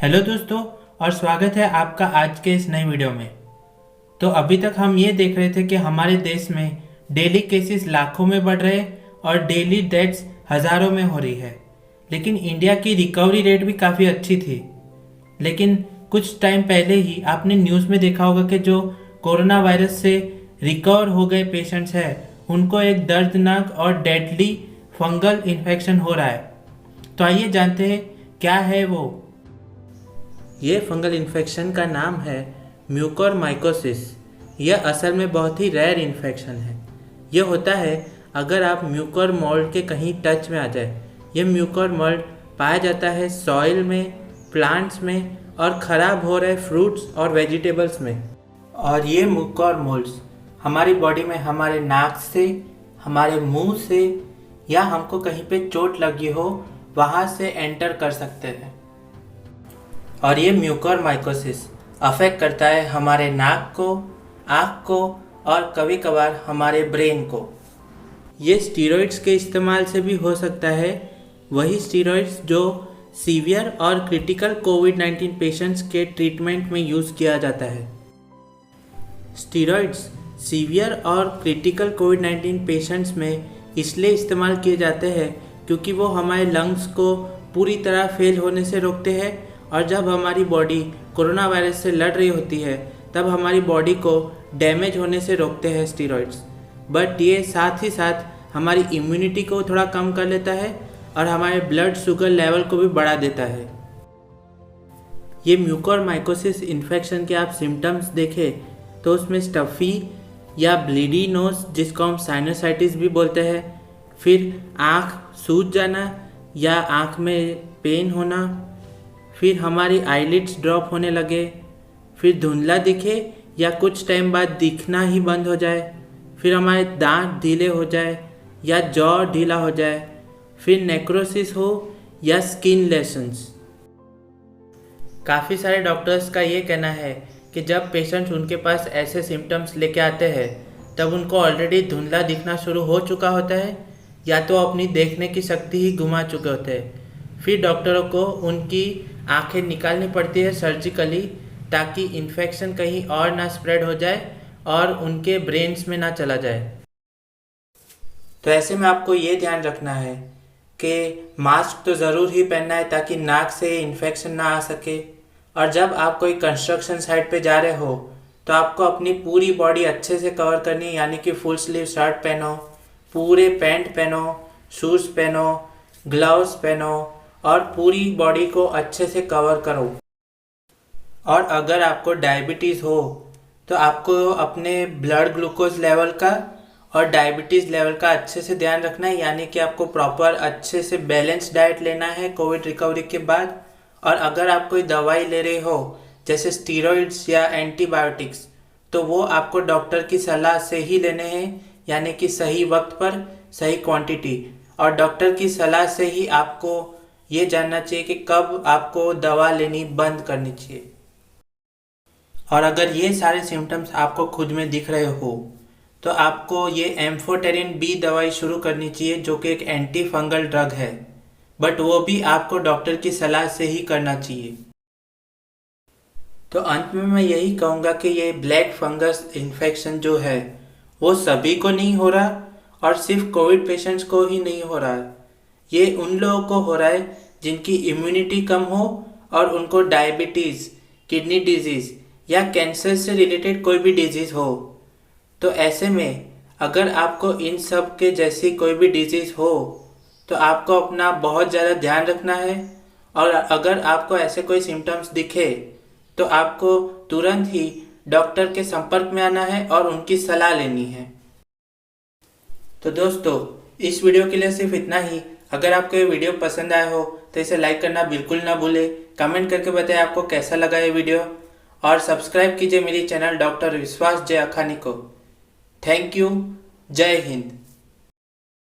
Hello दोस्तों, और स्वागत है आपका आज के इस नई वीडियो में। तो अभी तक हम ये देख रहे थे कि हमारे देश में डेली केसेस लाखों में बढ़ रहे और डेली डेथ्स हज़ारों में हो रही है। लेकिन इंडिया की रिकवरी रेट भी काफ़ी अच्छी थी। लेकिन कुछ टाइम पहले ही आपने न्यूज़ में देखा होगा कि जो कोरोना वायरस से रिकवर हो गए पेशेंट्स हैं उनको एक दर्दनाक और डेडली फंगल इन्फेक्शन हो रहा है। तो आइए जानते हैं क्या है वो। ये फंगल इन्फेक्शन का नाम है म्यूकोरमाइकोसिस। यह असल में बहुत ही रेयर इन्फेक्शन है। यह होता है अगर आप म्यूकोर मोल्ड के कहीं टच में आ जाए। यह म्यूकोर मोल्ड पाया जाता है सॉइल में, प्लांट्स में और ख़राब हो रहे फ्रूट्स और वेजिटेबल्स में। और ये म्यूकोर मोल्ड्स हमारी बॉडी में हमारे नाक से, हमारे मुंह से या हमको कहीं पे चोट लगी हो वहाँ से एंटर कर सकते हैं। और ये म्यूकोरमाइकोसिस अफेक्ट करता है हमारे नाक को, आँख को और कभी कभार हमारे ब्रेन को। ये स्टीरॉइड्स के इस्तेमाल से भी हो सकता है, वही स्टीरॉइड्स जो सीवियर और क्रिटिकल कोविड-19 पेशेंट्स के ट्रीटमेंट में यूज़ किया जाता है। स्टीरॉइड्स सीवियर और क्रिटिकल कोविड-19 पेशेंट्स में इसलिए इस्तेमाल किए जाते हैं क्योंकि वो हमारे लंग्स को पूरी तरह फेल होने से रोकते हैं। और जब हमारी बॉडी कोरोना वायरस से लड़ रही होती है तब हमारी बॉडी को डैमेज होने से रोकते हैं स्टीरॉइड्स। बट ये साथ ही साथ हमारी इम्यूनिटी को थोड़ा कम कर लेता है और हमारे ब्लड शुगर लेवल को भी बढ़ा देता है। ये म्यूकोरमाइकोसिस इन्फेक्शन के आप सिम्टम्स देखें तो उसमें स्टफ़ी या ब्लीडी नोज, जिसको हम साइनोसाइटिस भी बोलते हैं, फिर आँख सूज जाना या आँख में पेन होना, फिर हमारी आईलिड्स ड्रॉप होने लगे, फिर धुंधला दिखे या कुछ टाइम बाद दिखना ही बंद हो जाए, फिर हमारे दांत ढीले हो जाए या जॉ ढीला हो जाए, फिर नेक्रोसिस हो या स्किन लेशंस। काफ़ी सारे डॉक्टर्स का ये कहना है कि जब पेशेंट्स उनके पास ऐसे सिम्टम्स लेके आते हैं तब उनको ऑलरेडी धुंधला दिखना शुरू हो चुका होता है या तो अपनी देखने की शक्ति ही गुमा चुके होते हैं। फिर डॉक्टरों को उनकी आंखें निकालनी पड़ती है सर्जिकली, ताकि इन्फेक्शन कहीं और ना स्प्रेड हो जाए और उनके ब्रेन्स में ना चला जाए। तो ऐसे में आपको ये ध्यान रखना है कि मास्क तो ज़रूर ही पहनना है ताकि नाक से इन्फेक्शन ना आ सके। और जब आप कोई कंस्ट्रक्शन साइट पे जा रहे हो तो आपको अपनी पूरी बॉडी अच्छे से कवर करनी है, यानी कि फुल स्लीव शर्ट पहनो, पूरे पैंट पहनो, शूज़ पहनो, ग्लव्स पहनो और पूरी बॉडी को अच्छे से कवर करो। और अगर आपको डायबिटीज़ हो तो आपको अपने ब्लड ग्लूकोज लेवल का और डायबिटीज़ लेवल का अच्छे से ध्यान रखना है, यानी कि आपको प्रॉपर अच्छे से बैलेंस डाइट लेना है कोविड रिकवरी के बाद। और अगर आप कोई दवाई ले रहे हो जैसे स्टीरॉइड्स या एंटीबायोटिक्स तो वो आपको डॉक्टर की सलाह से ही लेने हैं, यानी कि सही वक्त पर सही क्वांटिटी। और डॉक्टर की सलाह से ही आपको ये जानना चाहिए कि कब आपको दवा लेनी बंद करनी चाहिए। और अगर ये सारे सिम्टम्स आपको खुद में दिख रहे हो तो आपको ये एम्फोटेरिन बी दवाई शुरू करनी चाहिए, जो कि एक एंटी फंगल ड्रग है, बट वो भी आपको डॉक्टर की सलाह से ही करना चाहिए। तो अंत में मैं यही कहूँगा कि ये ब्लैक फंगस इन्फेक्शन जो है वो सभी को नहीं हो रहा और सिर्फ कोविड पेशेंट्स को ही नहीं हो रहा है। ये उन लोगों को हो रहा है जिनकी इम्यूनिटी कम हो और उनको डायबिटीज़, किडनी डिजीज़ या कैंसर से रिलेटेड कोई भी डिजीज़ हो। तो ऐसे में अगर आपको इन सब के जैसी कोई भी डिजीज़ हो तो आपको अपना बहुत ज़्यादा ध्यान रखना है। और अगर आपको ऐसे कोई सिम्टम्स दिखे तो आपको तुरंत ही डॉक्टर के संपर्क में आना है और उनकी सलाह लेनी है। तो दोस्तों, इस वीडियो के लिए सिर्फ इतना ही। अगर आपको ये वीडियो पसंद आया हो तो इसे लाइक करना बिल्कुल ना भूलें। कमेंट करके बताएं आपको कैसा लगा ये वीडियो और सब्सक्राइब कीजिए मेरी चैनल डॉक्टर विश्वास जय अखानी को। Thank you. जय हिंद।